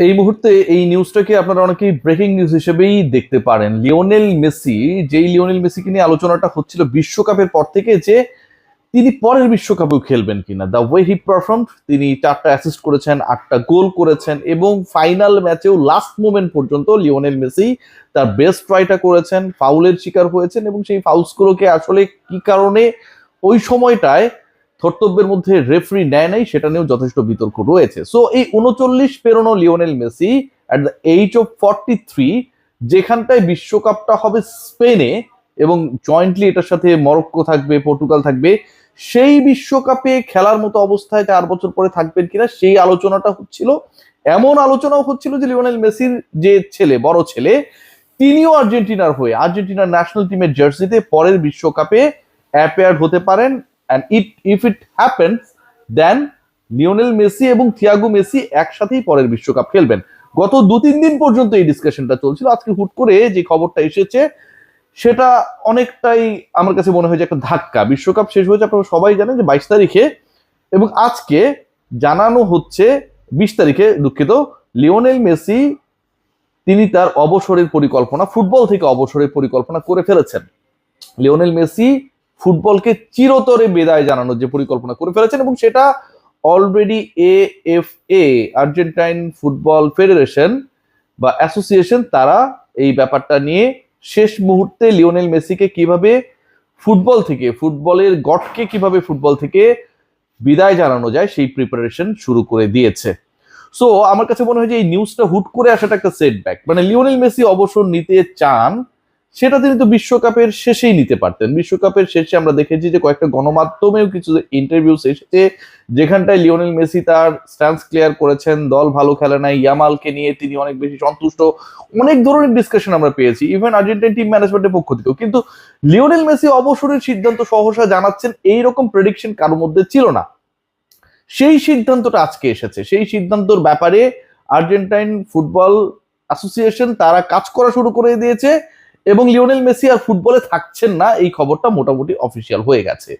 এই মুহূর্তে এই নিউজটাকে আপনারা অনেকেই ব্রেকিং নিউজ হিসেবেই দেখতে পারেন। লিওনেল মেসিকে নিয়ে আলোচনাটা হচ্ছিল বিশ্বকাপের পর থেকে যে তিনি পরের বিশ্বকাপেও খেলবেন কিনা। দ্য ওয়ে হি পারফর্ম, তিনি 4টা অ্যাসিস্ট করেছেন, 8টা গোল করেছেন এবং ফাইনাল ম্যাচেও লাস্ট মোমেন্ট পর্যন্ত লিওনেল মেসি তার বেস্ট ট্রাইটা করেছেন, ফাউলের শিকার হয়েছেন এবং সেই ফাউলসগুলোকে আসলে কি কারণে ওই সময়টায় কর্তব্যের মধ্যে রেফারি নেয় নাই সেটা নিয়েও যথেষ্ট বিতর্ক রয়েছে। সো এই 39 পেরোনো Lionel Messi at the age of 43, যেখানটায় বিশ্বকাপটা হবে স্পেনে এবং জয়েন্টলি এটার সাথে মরক্কো থাকবে, পর্তুগাল থাকবে, সেই বিশ্বকাপে খেলার মতো অবস্থায় 4 বছর পরে থাকবেন কিনা সেই আলোচনাটা হচ্ছিল। এমন আলোচনাও হচ্ছিল যে লিওনেল মেসির যে ছেলে, বড় ছেলে, তিনিও আর্জেন্টিনার হয়ে আর্জেন্টিনার ন্যাশনাল টিমের জার্সিতে পরের বিশ্বকাপে অ্যাপেয়ার হতে পারেন। and if it happens, then Lionel Messi এবং থিয়াগো মেসি একসাথেই পরের বিশ্বকাপ খেলবেন। গত 2-3 দিন পর্যন্ত এই ডিসকাশনটা চলছিল। আজকে হুট করে যে খবরটা এসেছে সেটা অনেকটাই আমার কাছে মনে হয় যে একটা ধাক্কা। বিশ্বকাপ শেষ হয়েছে, আপনারা সবাই জানেন যে 22 তারিখে, এবং আজকে জানানো হচ্ছে 20 তারিখে, দুঃখিত, লিওনেল মেসি তিনি তার অবসরের পরিকল্পনা, ফুটবল থেকে অবসরের পরিকল্পনা করে ফেলেছেন। লিওনেল মেসি ফুটবলকে চিরতরে বিদায় জানানোর যে পরিকল্পনা করে ফেলেছেন এবং সেটা already AFA, Argentine football federation বা অ্যাসোসিয়েশন, তারা এই ব্যাপারটা নিয়ে শেষ মুহূর্তে লিওনেল মেসিকে কিভাবে ফুটবল থেকে, ফুটবলের গডকে কিভাবে ফুটবল থেকে বিদায় জানানো যায় সেই প্রিপারেশন শুরু করে দিয়েছে। সো আমার কাছে মনে হয় যে এই নিউজটা হুট করে আসাটা একটা সেটব্যাক। মানে লিওনেল মেসি অবসর নিতে চান, সেটা তিনি তো বিশ্বকাপের শেষেই নিতে পারতেন। বিশ্বকাপের শেষে আমরা দেখেছি যে কয়েকটা গণমাধ্যমেও কিছু ইন্টারভিউ এসেছে যেখানটায় লিওনেল মেসি তার স্ট্যান্স ক্লিয়ার করেছেন, দল ভালো খেলে নাই, ইয়ামালকে নিয়ে তিনি অনেক বেশি সন্তুষ্ট, অনেক ধরনের ডিসকাশন আমরা পেয়েছি ইভেন আর্জেন্টাইন টিম ম্যানেজমেন্টের পক্ষ থেকেও। কিন্তু লিওনেল মেসি অবসরের সিদ্ধান্ত সহসা জানাচ্ছেন, এইরকম প্রেডিকশন কারোর মধ্যে ছিল না। সেই সিদ্ধান্তটা আজকে এসেছে। সেই সিদ্ধান্তর ব্যাপারে আর্জেন্টাইন ফুটবল অ্যাসোসিয়েশন তারা কাজ করা শুরু করে দিয়েছে এবং লিওনেল মেসি আর ফুটবলে থাকছেন না, এই খবরটা মোটামুটি অফিসিয়াল হয়ে গেছে।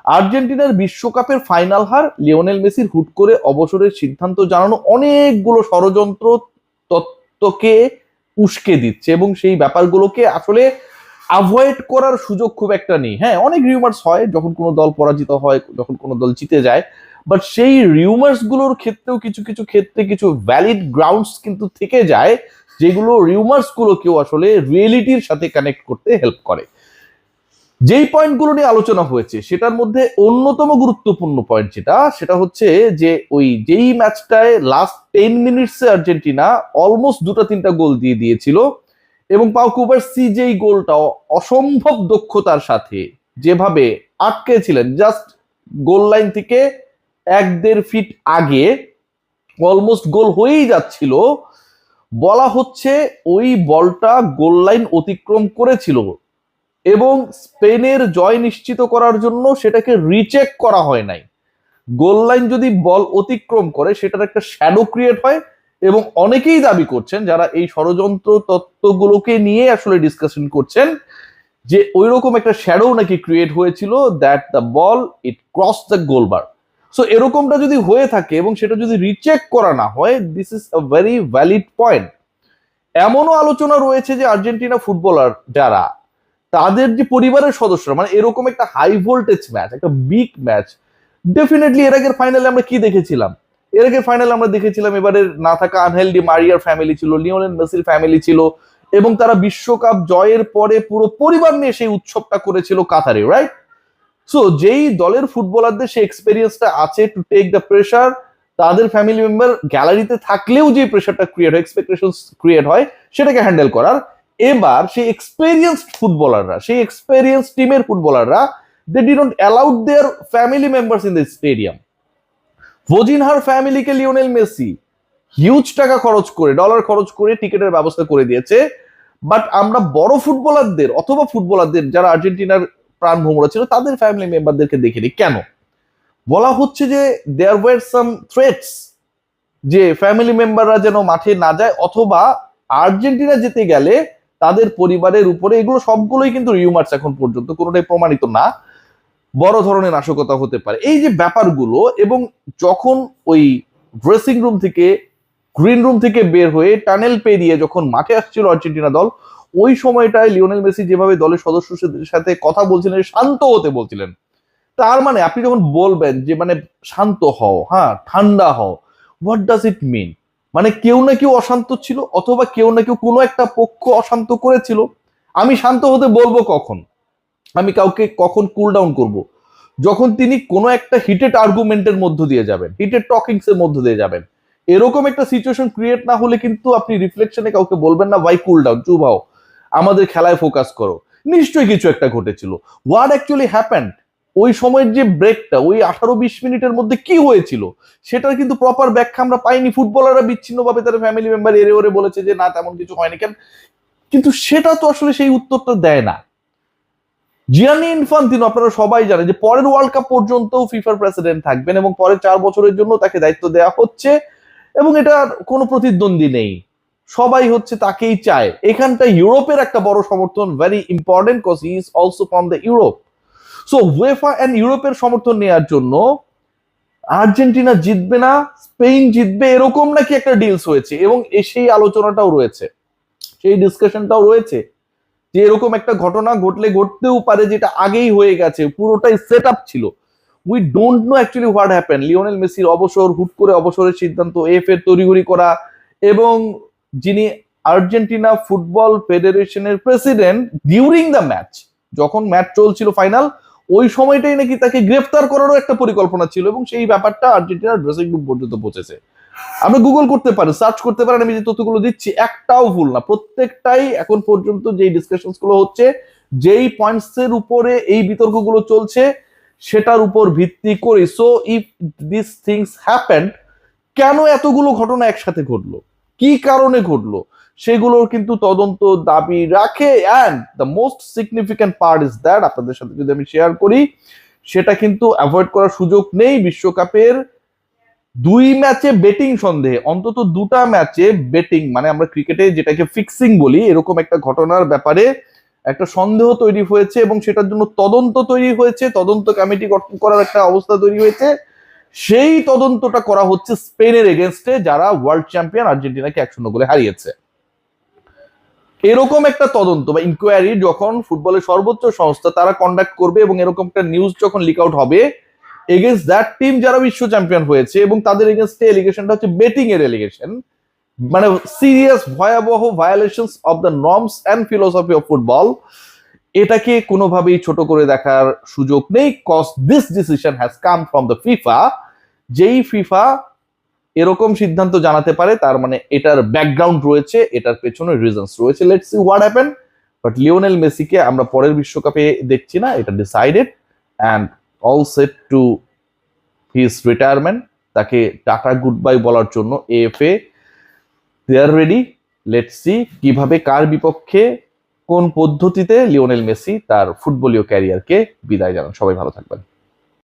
আর্জেন্টিনার বিশ্বকাপের ফাইনাল হার লিওনেল মেসির হুট করে অবসরের সিদ্ধান্ত জানানো অনেকগুলো ষড়যন্ত্র তত্ত্বকে উস্কে দিচ্ছে এবং সেই ব্যাপারগুলোকে আসলে অ্যাভয়েড করার সুযোগ খুব একটা নেই। হ্যাঁ, অনেক রিউমার্স হয় যখন কোনো দল পরাজিত হয়, যখন কোনো দল জিতে যায়, বাট সেই রিউমার্স গুলোর ক্ষেত্রেও কিছু কিছু ক্ষেত্রে কিছু ভ্যালিড গ্রাউন্ডস কিন্তু থেকে যায়, যেগুলো রিউমার্স গুলোকেও আসলে রিয়েলিটির সাথে কানেক্ট করতে হেল্প করে। যেই পয়েন্টগুলো নিয়ে আলোচনা হয়েছে সেটার মধ্যে অন্যতম গুরুত্বপূর্ণ পয়েন্ট সেটা হচ্ছে যে ওই যেই ম্যাচটায় লাস্ট 10 মিনিটসে আর্জেন্টিনা অলমোস্ট 2-3টা গোল দিয়ে দিয়েছিল এবং পাউ কুবার্সি যেই গোলটা অসম্ভব দক্ষতার সাথে যেভাবে আটকেছিলেন, জাস্ট গোল লাইন থেকে 1-1.5 ফিট আগে, অলমোস্ট গোল হয়েই যাচ্ছিল, বলা হচ্ছে ওই বলটা গোল লাইন অতিক্রম করেছিল এবং স্পেনের জয় নিশ্চিত করার জন্য সেটাকে রিচেক করা হয় নাই। গোল লাইন যদি বল অতিক্রম করে সেটার একটা শ্যাডো ক্রিয়েট হয় এবং অনেকেই দাবি করছেন, যারা এই ষড়যন্ত্র তত্ত্বগুলোকে নিয়ে আসলে ডিসকাশন করছেন, যে ওইরকম একটা শ্যাডো নাকি ক্রিয়েট হয়েছিল, that the ball it cross the গোলবার। So এরকমটা যদি হয়ে থাকে এবং সেটা যদি রিচেক করা না হয়, this is a very valid point. এমনও আলোচনা রয়েছে যে আর্জেন্টিনা ফুটবলার যারা, তাদের যে পরিবারের সদস্যরা, মানে এরকম একটা হাই ভোল্টেজ ম্যাচ, একটা বিগ ম্যাচ, ডেফিনেটলি এর আগের ফাইনালে আমরা কি দেখেছিলাম? এর আগের ফাইনালে আমরা দেখেছিলাম এবারে না থাকা আনহেল ডি মারিয়ার ফ্যামিলি ছিল, লিওনেল মেসির ফ্যামিলি ছিল এবং তারা বিশ্বকাপ জয়ের পরে পুরো পরিবার নিয়ে সেই উৎসবটা করেছিল কাতারে, রাইট? সো যেই দলের ফুটবলারদের সেই এক্সপেরিয়েন্সটা আছে টু টেক দ্য প্রেশার, তাদের ফ্যামিলি মেম্বার গ্যালারিতে থাকলেও যে প্রেশারটা ক্রিয়েট হয়, এক্সপেকটেশন ক্রিয়েট হয়, সেটাকে হ্যান্ডেল করার, এবার সেই এক্সপেরিয়েন্সড ফুটবলাররা, সেই এক্সপেরিয়েন্স টিমের ফুটবলাররা, they didn't allowed their family members in the stadium. ভোজিনহার ফ্যামিলিকে লিওনেল মেসি হিউজ টাকা খরচ করে, ডলার খরচ করে টিকিটের ব্যবস্থা করে দিয়েছে। বাট আমরা বড় ফুটবলারদের অথবা ফুটবলারদের যারা আর্জেন্টিনার প্রাণ ভ্রমরা ছিল তাদের ফ্যামিলি মেম্বারদেরকে দেখিনি কেন? বলা হচ্ছে যে দেয়ার ওয়ার সাম থ্রেটস, যে ফ্যামিলি মেম্বাররা যেন মাঠে না যায় অথবা আর্জেন্টিনা যেতে গেলে তাদের পরিবারের উপরে, এগুলো সবগুলোই কিন্তু রিউমার্স, এখন পর্যন্ত কোনোটাই প্রমাণিত না, বড় ধরনের নাশকতা হতে পারে, এই যে ব্যাপারগুলো। এবং যখন ওই ড্রেসিং রুম থেকে গ্রিন রুম থেকে বের হয়ে টানেল পেরিয়ে যখন মাঠে আসছিল আর্জেন্টিনা দল, ওই সময়টায় লিওনেল মেসি যেভাবে দলের সদস্যদের সাথে কথা বলছিলেন, শান্ত হতে বলছিলেন, তার মানে আপনি যখন বলবেন যে মানে শান্ত হও, হ্যাঁ ঠান্ডা হও, হোয়াট ডাজ ইট মিন? মানে কেউ না কেউ অশান্ত ছিল, অথবা কেউ না কেউ কোনো একটা পক্ষ অশান্ত করেছিল। আমি শান্ত হতে বলবো কখন? আমি কাউকে কখন কুল ডাউন করব? যখন তিনি কোনো একটা হিটেড আর্গুমেন্টের মধ্য দিয়ে যাবেন, হিটেড টকিংস এর মধ্য দিয়ে যাবেন। এরকম একটা সিচুয়েশন ক্রিয়েট না হলে কিন্তু আপনি রিফ্লেকশনে কাউকে বলবেন না ভাই কুল ডাউন, চুপ হও, আমাদের খেলায় ফোকাস করো। নিশ্চয়ই কিছু একটা ঘটেছিল। What actually happened? ওই সময়ের যে ব্রেকটা, ওই 18-20 মিনিটের মধ্যে কি হয়েছিল সেটার কিন্তু প্রপার ব্যাখ্যা আমরা পাইনি। ফুটবলাররা বিচ্ছিন্নভাবে তার ফ্যামিলি মেম্বার এরে ওরে বলেছে যে না তেমন কিছু হয়নি কেন, কিন্তু সেটা তো আসলে সেই উত্তরটা দেয় না। জিয়ানি ইনফান্তিনো আপনারা সবাই জানেন যে পরের ওয়ার্ল্ড কাপ পর্যন্ত ফিফার প্রেসিডেন্ট থাকবেন এবং পরের 4 বছরের জন্য তাকে দায়িত্ব দেওয়া হচ্ছে, এবং এটার কোনো প্রতিদ্বন্দ্বী নেই, সবাই হচ্ছে তাকেই চায়। এখানটা ইউরোপের একটা বড় সমর্থন, very important, cause he is also from the Europe. So UEFA and ইউরোপের সমর্থন নেওয়ার জন্য আর্জেন্টিনা জিতবে না, স্পেন জিতবে, এরকম নাকি একটা ডিলস হয়েছে, এবং সেই আলোচনাটাও রয়েছে, সেই ডিসকাশনটাও রয়েছে যে এরকম একটা ঘটনা ঘটলে ঘটতেও পারে, যেটা আগেই হয়ে গেছে, পুরোটাই সেট আপ ছিল। We don't know actually what happen. Lionel মেসির অবসর, হুট করে অবসরের সিদ্ধান্ত, এফ এর তড়িঘড়ি করা, এবং যিনি আর্জেন্টিনা ফুটবল ফেডারেশনের প্রেসিডেন্ট, ডিউরিং দ্য ম্যাচ, যখন ম্যাচ চলছিল ফাইনাল, ওই সময়টাই নাকি তাকে গ্রেফতার করারও একটা পরিকল্পনা ছিল, এবং সেই ব্যাপারটা আর্জেন্টিনার ড্রেসিং রুম পর্যন্ত পৌঁছেছে। আপনি গুগল করতে পারেন, সার্চ করতে পারেন, আমি যে তথ্যগুলো দিচ্ছি একটাও ভুল না, প্রত্যেকটাই এখন পর্যন্ত যেই ডিসকাশন গুলো হচ্ছে, যেই পয়েন্টস এর উপরে এই বিতর্কগুলো চলছে, সেটার উপর ভিত্তি করে। So if this things happened, কেন এতগুলো ঘটনা একসাথে ঘটলো, কি কারণে ঘটলো, সেগুলোর কিন্তু তদন্ত দাবি রাখে। And the most significant part is that, আপনাদের সাথে যদি আমি শেয়ার করি, সেটা কিন্তু অ্যাভয়েড করার সুযোগ নেই। বিশ্বকাপের 2 ম্যাচে বেটিং সন্দেহে, অন্তত 2টা ম্যাচে বেটিং, মানে আমরা ক্রিকেটে যেটাকে ফিক্সিং বলি, এরকম একটা ঘটনার ব্যাপারে একটা সন্দেহ তৈরি হয়েছে, এবং সেটার জন্য তদন্ত তৈরি হয়েছে, তদন্ত কমিটি গঠন করার একটা অবস্থা তৈরি হয়েছে। সেই তদন্তটা করা হচ্ছে স্পেনের এগেনস্টে, যারা ওয়ার্ল্ড চ্যাম্পিয়ন আর্জেন্টিনাকে 1-0 গোলে হারিয়েছে। এরকম একটা তদন্ত বা ইনকোয়ারি যখন ফুটবলের সর্বোচ্চ সংস্থা তারা কন্ডাক্ট করবে, এবং এরকম একটা নিউজ যখন লিক আউট হবে এগেইনস্ট দ্যাট টিম যারা বিশ্ব চ্যাম্পিয়ন হয়েছে, এবং তাদের এগেইনস্টে এলিগেশনটা হচ্ছে বেটিং এর এলিগেশন, মানে সিরিয়াস ভয়াবহ violations of the norms and philosophy of football, এটাকে কোনোভাবেই ছোট করে দেখার সুযোগ নেই, cause this decision has come from the FIFA. যেই ফিফা এরকম সিদ্ধান্ত জানাতে পারে, তার মানে এটার ব্যাকগ্রাউন্ড রয়েছে, এটার পেছনে রিজনস রয়েছে। Let's see what happen. But Lionel মেসিকে আমরা পরের বিশ্বকাপে দেখছি না, এটা decided and all set to his retirement. তাকে টাটা গুড বাই বলার জন্য AFA they are ready. Let's see কিভাবে, কার বিপক্ষে, কোন পদ্ধতিতে লিওনেল মেসি তার ফুটবলীয় ক্যারিয়ারকে বিদায় জানান। সবাই ভালো থাকবেন।